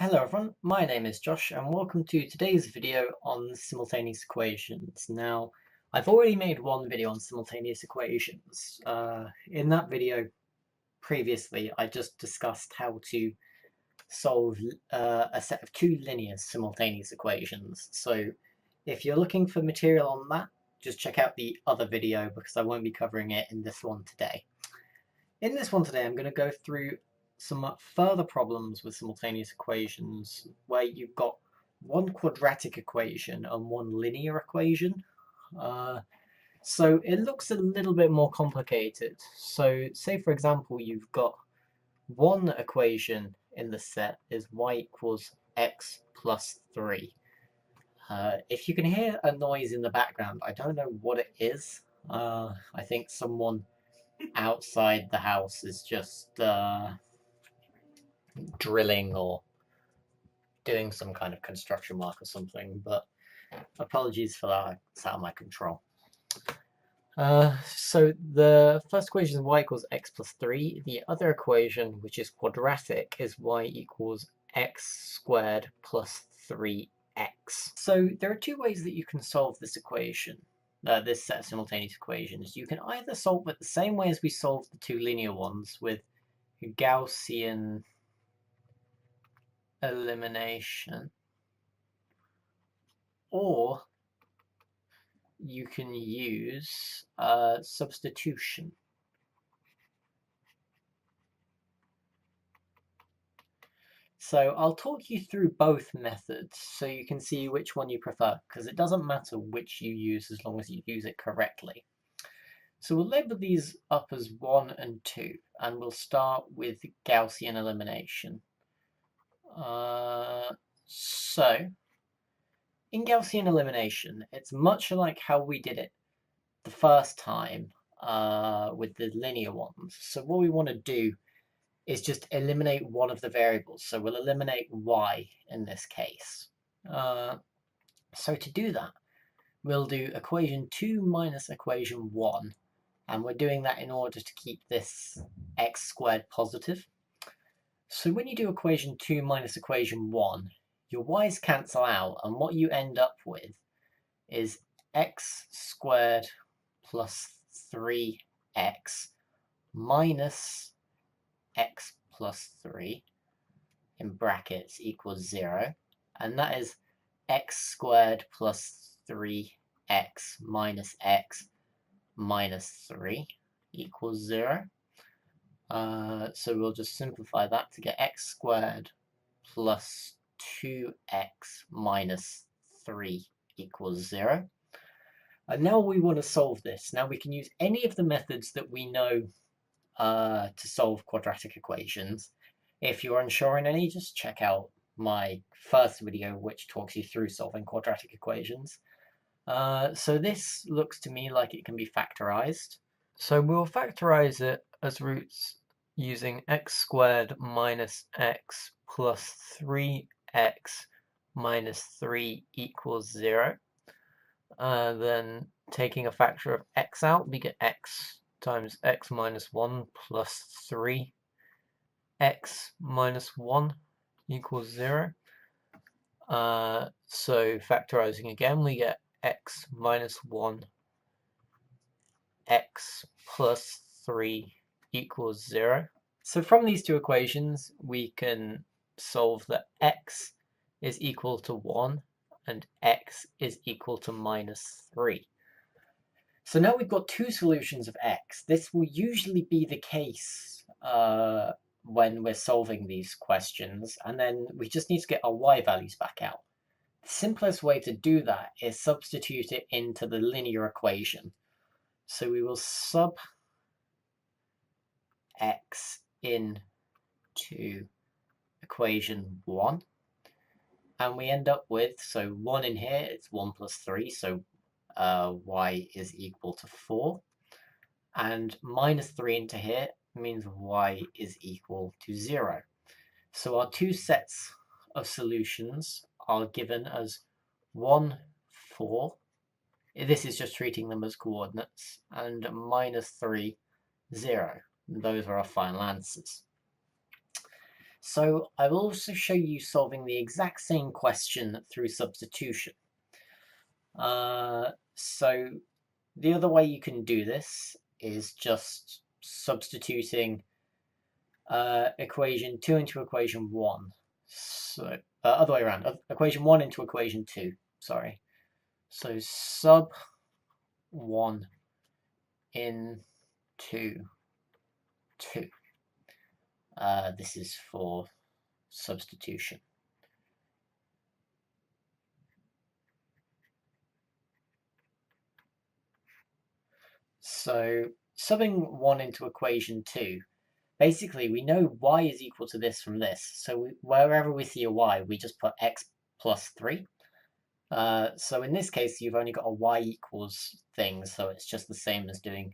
Hello everyone, my name is Josh and welcome to today's video on simultaneous equations. Now, I've already made one video on simultaneous equations. In that video previously, I just discussed how to solve a set of two linear simultaneous equations. So if you're looking for material on that, just check out the other video because I won't be covering it in this one today. In this one today, I'm going to go through some further problems with simultaneous equations where you've got one quadratic equation and one linear equation. So it looks a little bit more complicated. So say for example you've got one equation in the set is y equals x plus 3. If you can hear a noise in the background, I don't know what it is. I think someone outside the house is just drilling or doing some kind of construction work or something, but apologies for that, it's out of my control. So the first equation is y equals x plus 3. The other equation, which is quadratic, is y equals x squared plus 3x. So there are two ways that you can solve this equation, this set of simultaneous equations. You can either solve it the same way as we solved the two linear ones with Gaussian elimination, or you can use substitution. So I'll talk you through both methods so you can see which one you prefer, because it doesn't matter which you use as long as you use it correctly. So we'll label these up as 1 and 2, and we'll start with Gaussian elimination. So in Gaussian elimination, it's much like how we did it the first time with the linear ones. So what we want to do is just eliminate one of the variables. So we'll eliminate y in this case. So to do that, we'll do equation 2 minus equation 1. And we're doing that in order to keep this x squared positive. So when you do equation 2 minus equation 1, your y's cancel out, and what you end up with is x squared plus 3x minus x plus 3 in brackets equals 0. And that is x squared plus 3x minus x minus 3 equals 0. So we'll just simplify that to get x squared plus 2x minus 3 equals 0. And now we want to solve this. Now we can use any of the methods that we know to solve quadratic equations. If you're unsure in any, just check out my first video which talks you through solving quadratic equations. So this looks to me like it can be factorized. So we'll factorize it as roots using x squared minus x plus 3x minus 3 equals 0. Then taking a factor of x out, we get x times x minus 1 plus 3x minus 1 equals 0. So factorizing again, we get x minus 1 x plus 3 equals 0. So from these two equations, we can solve that x is equal to 1 and x is equal to minus 3. So now we've got two solutions of x. This will usually be the case when we're solving these questions, and then we just need to get our y values back out. The simplest way to do that is substitute it into the linear equation. So we will sub x into equation 1, and we end up with, so 1 in here, it's 1 plus 3, so y is equal to 4, and minus 3 into here means y is equal to 0. So our two sets of solutions are given as 1, 4, this is just treating them as coordinates, and minus 3, 0. Those are our final answers. So I will also show you solving the exact same question through substitution. So the other way you can do this is just substituting equation 2 into equation 1. So other way around, equation 1 into equation 2, sorry. So sub 1 into 2. This is for substitution. So subbing 1 into equation 2, basically we know y is equal to this from this. So wherever we see a y, we just put x plus 3. So in this case, you've only got a y equals thing, so it's just the same as doing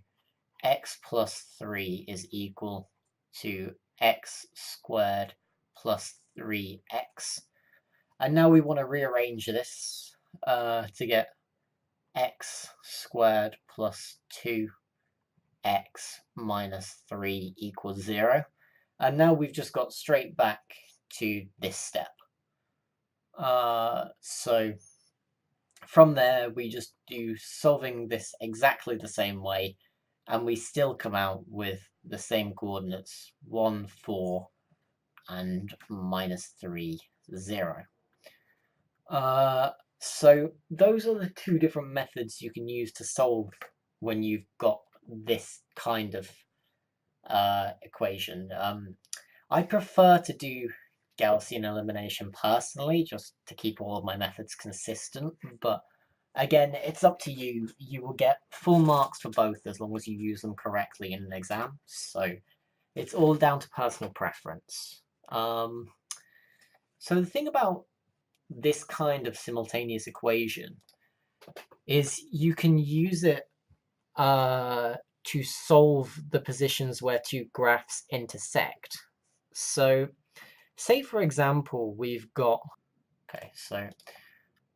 x plus 3 is equal to x squared plus 3x. And now we want to rearrange this to get x squared plus 2x minus 3 equals 0. And now we've just got straight back to this step. So from there, we just do solving this exactly the same way, and we still come out with the same coordinates, 1, 4, and minus 3, 0. So those are the two different methods you can use to solve when you've got this kind of equation. I prefer to do Gaussian elimination personally, just to keep all of my methods consistent, but again, it's up to you. You will get full marks for both as long as you use them correctly in an exam, so it's all down to personal preference. So the thing about this kind of simultaneous equation is you can use it to solve the positions where two graphs intersect. So say, for example, we've got, okay, so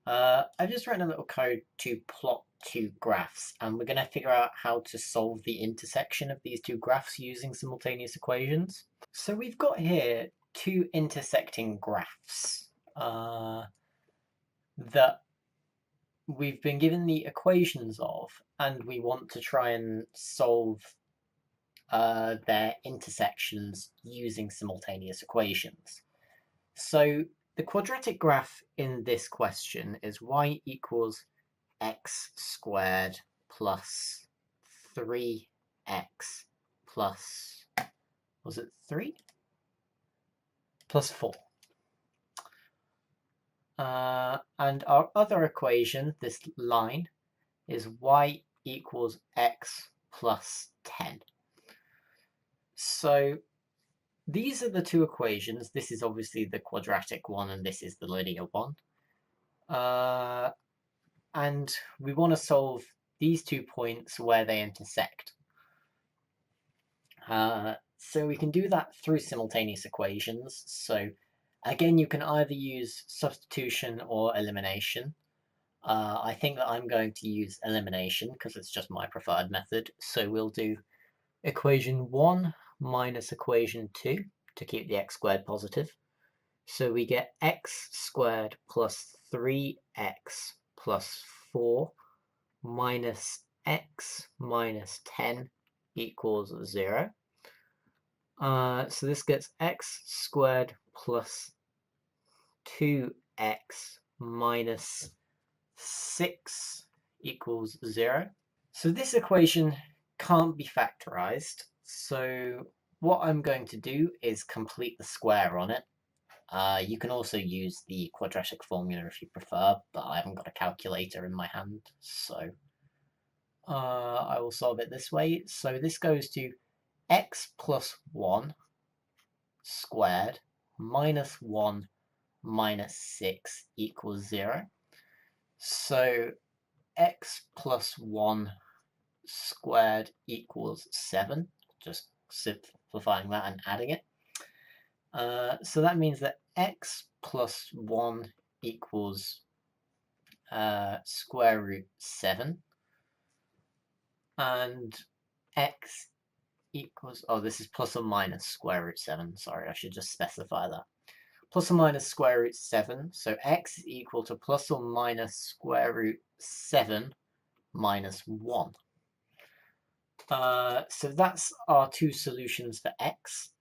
I've just written a little code to plot two graphs, and we're going to figure out how to solve the intersection of these two graphs using simultaneous equations. So we've got here two intersecting graphs that we've been given the equations of, and we want to try and solve their intersections using simultaneous equations. So the quadratic graph in this question is y equals x squared plus 3x plus, was it 3? Plus 4. And our other equation, this line, is y equals x plus 10. So these are the two equations. This is obviously the quadratic one, and this is the linear one. And we want to solve these 2 points where they intersect. So we can do that through simultaneous equations. So again, you can either use substitution or elimination. I think that I'm going to use elimination because it's just my preferred method. So we'll do equation 1 minus equation 2 to keep the x squared positive. So we get x squared plus 3x plus 4 minus x minus 10 equals 0. So this gets x squared plus 2x minus 6 equals 0. So this equation can't be factorized. So what I'm going to do is complete the square on it. You can also use the quadratic formula if you prefer, but I haven't got a calculator in my hand, so I will solve it this way. So this goes to x plus 1 squared minus 1 minus 6 equals 0. So x plus 1 squared equals 7, just simplifying that and adding it. So that means that x plus 1 equals square root 7, and x equals, oh, this is plus or minus square root 7. Sorry, I should just specify that. Plus or minus square root 7. So x is equal to plus or minus square root 7 minus 1. So that's our two solutions for x.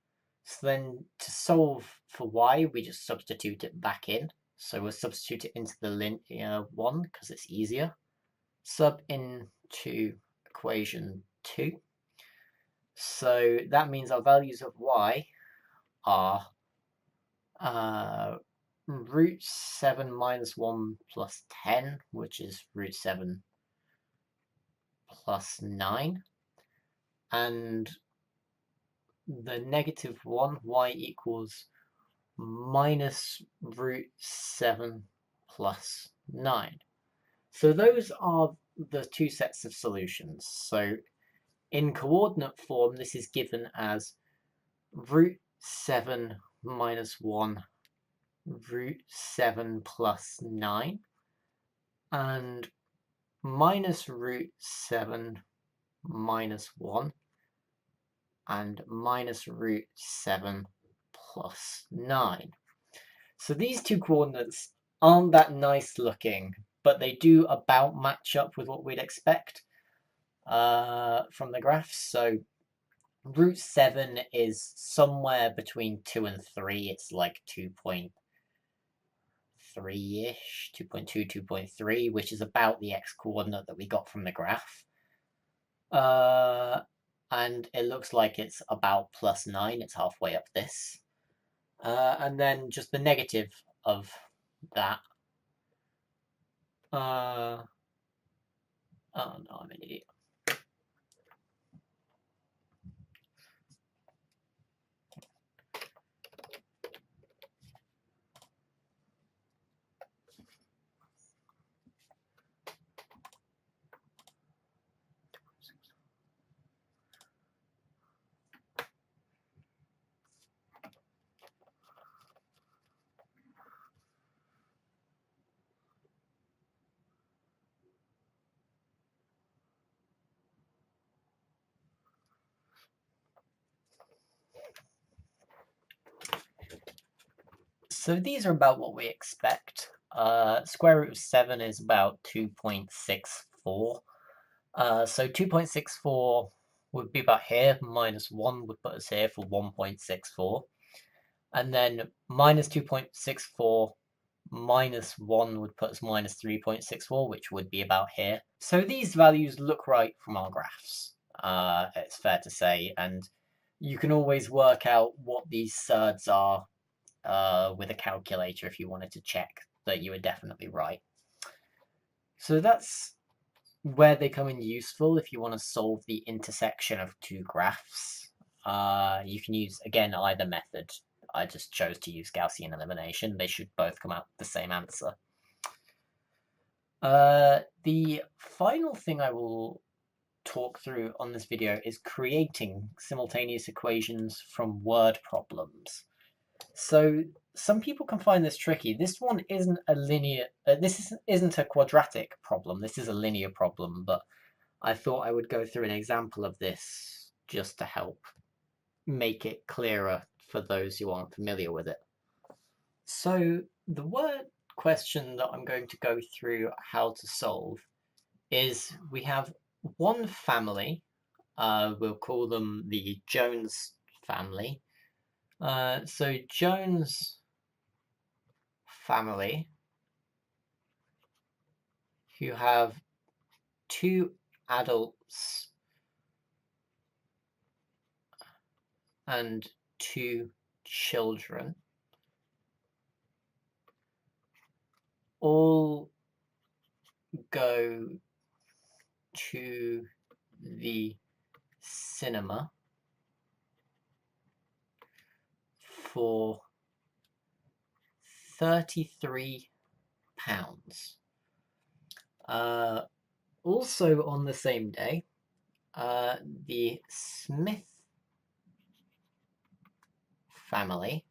So then to solve for y, we just substitute it back in. So we'll substitute it into the linear one because it's easier. Sub into equation 2. So that means our values of y are root 7 minus 1 plus 10, which is root 7 plus 9. And the negative 1, y equals minus root 7 plus 9. So those are the two sets of solutions. So in coordinate form, this is given as root 7 minus 1 root 7 plus 9 and minus root 7 minus 1 and minus root 7 plus 9. So these two coordinates aren't that nice looking, but they do about match up with what we'd expect from the graphs. So root 7 is somewhere between 2 and 3. It's like 2.3-ish, 2.2, 2.3, which is about the x-coordinate that we got from the graph. And it looks like it's about plus 9. It's halfway up this. And then just the negative of that. Oh no, I'm an idiot. So these are about what we expect. Square root of 7 is about 2.64. So 2.64 would be about here, minus 1 would put us here for 1.64. And then minus 2.64 minus 1 would put us minus 3.64, which would be about here. So these values look right from our graphs, it's fair to say, and you can always work out what these surds are with a calculator if you wanted to check that you were definitely right. So that's where they come in useful if you want to solve the intersection of two graphs. You can use, again, either method. I just chose to use Gaussian elimination. They should both come out the same answer. The final thing I will talk through on this video is creating simultaneous equations from word problems. So some people can find this tricky. This one isn't a linear, isn't a quadratic problem. This is a linear problem, but I thought I would go through an example of this just to help make it clearer for those who aren't familiar with it. So the word question that I'm going to go through how to solve is we have one family, we'll call them the Jones family. So Jones family, who have two adults and two children, all go to the cinema for £33. Also on the same day, the Smith family,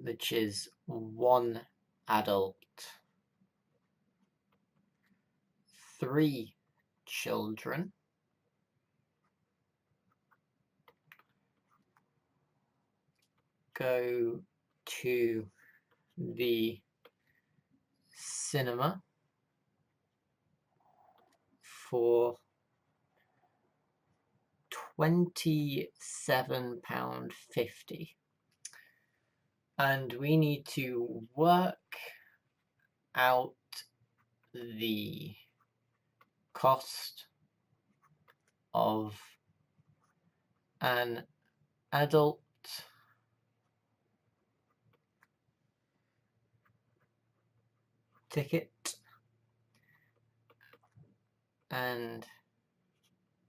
which is one adult, three children, go to the cinema for £27.50, and we need to work out the cost of an adult ticket and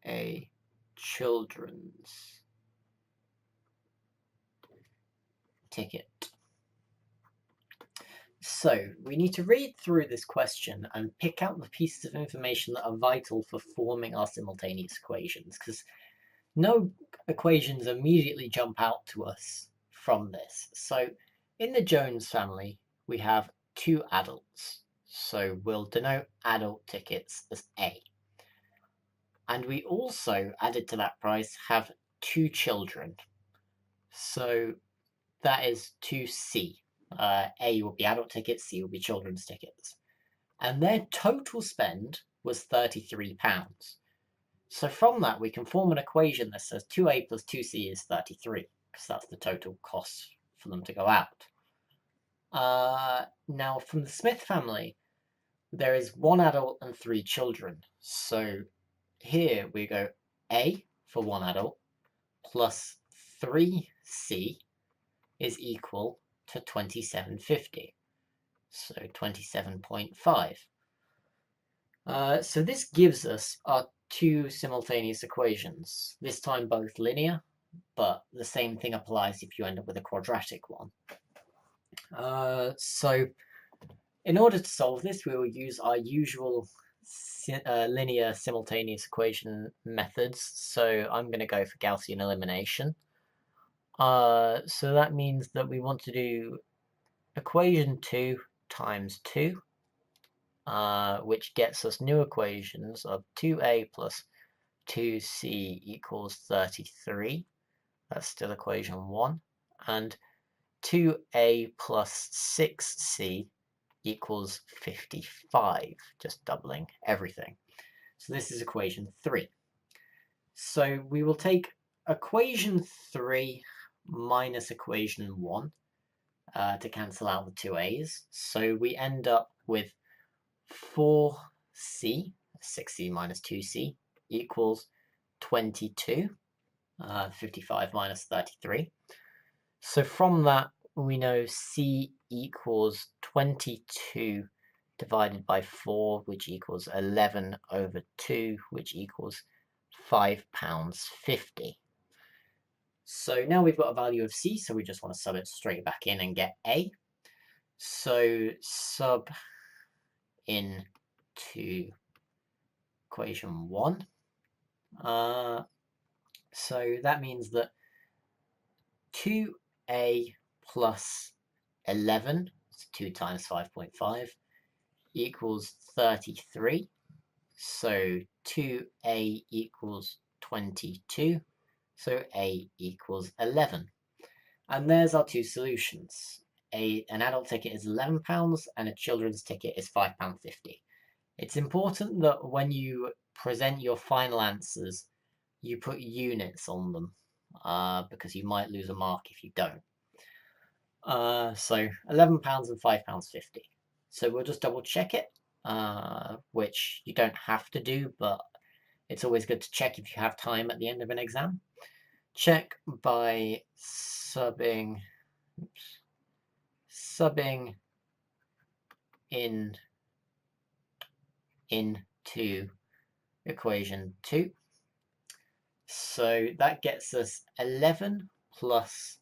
a children's ticket. So we need to read through this question and pick out the pieces of information that are vital for forming our simultaneous equations, because no equations immediately jump out to us from this. So in the Jones family, we have 2 adults. So we'll denote adult tickets as A. And we also, added to that price, have 2 children. So that is 2C. A will be adult tickets, C will be children's tickets. And their total spend was £33. So from that, we can form an equation that says 2A plus 2C is 33, because that's the total cost for them to go out. Now, from the Smith family, there is 1 adult and 3 children. So here we go A for 1 adult plus 3C is equal to 27.50. So 27.5. So this gives us our 2 simultaneous equations, this time both linear, but the same thing applies if you end up with a quadratic one. So in order to solve this, we will use our usual linear simultaneous equation methods. So I'm going to go for Gaussian elimination. So that means that we want to do equation 2 times 2, which gets us new equations of 2A plus 2C equals 33. That's still equation 1. And 2A plus 6C equals 55, just doubling everything. So this is equation 3. So we will take equation 3 minus equation 1 to cancel out the 2A's. So we end up with 4C, 6C minus 2C, equals 22, 55 minus 33. So from that, we know C equals 22 divided by 4, which equals 11 over 2, which equals £5.50. So now we've got a value of C, so we just want to sub it straight back in and get A. So sub into equation 1. So that means that 2A plus 11, so 2 times 5.5, equals 33. So 2A equals 22. So A equals 11. And there's our 2 solutions. An adult ticket is £11 and a children's ticket is £5.50. It's important that when you present your final answers, you put units on them, because you might lose a mark if you don't. So £11 and £5.50. So we'll just double check it, which you don't have to do, but it's always good to check if you have time at the end of an exam. Check by subbing in into equation 2. So that gets us 11 plus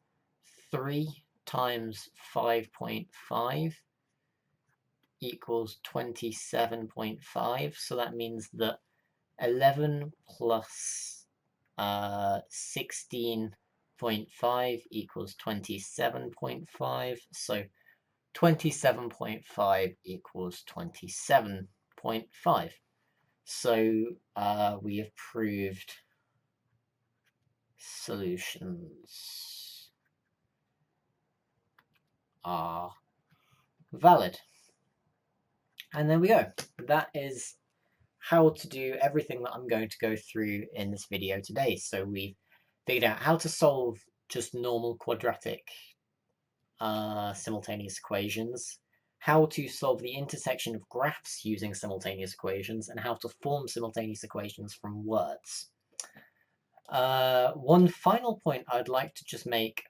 3 times 5.5 equals 27.5. So that means that 11 plus 16.5 equals 27.5. So 27.5 equals 27.5. So we have proved solutions. are valid. And there we go. That is how to do everything that I'm going to go through in this video today. So we've figured out how to solve just normal quadratic simultaneous equations, how to solve the intersection of graphs using simultaneous equations, and how to form simultaneous equations from words. One final point I'd like to just make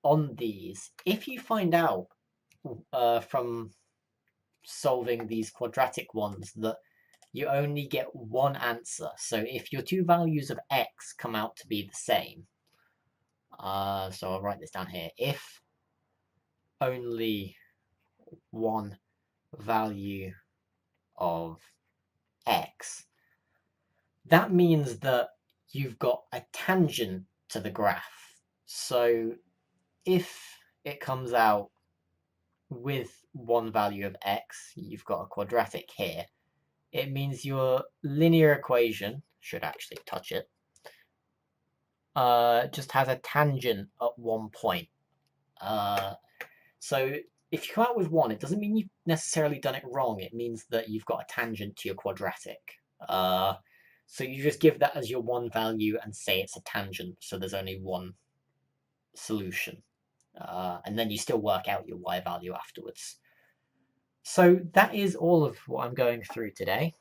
on these: if you find out from solving these quadratic ones that you only get one answer, so if your two values of x come out to be the same, so I'll write this down here: if only one value of x, that means that you've got a tangent to the graph. So if it comes out with one value of x, you've got a quadratic here, it means your linear equation should actually touch it, just has a tangent at one point. So if you come out with one, it doesn't mean you've necessarily done it wrong. It means that you've got a tangent to your quadratic. So you just give that as your one value and say it's a tangent, so there's only one solution. And then you still work out your y value afterwards. So that is all of what I'm going through today.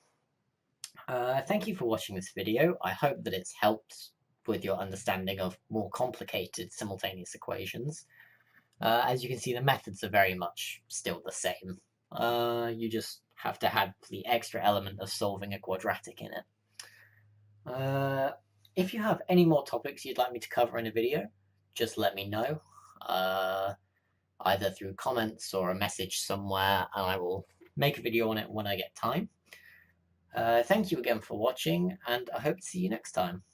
Thank you for watching this video. I hope that it's helped with your understanding of more complicated simultaneous equations. As you can see, the methods are very much still the same. You just have to have the extra element of solving a quadratic in it. If you have any more topics you'd like me to cover in a video, just let me know, either through comments or a message somewhere, and I will make a video on it when I get time. Thank you again for watching, and I hope to see you next time.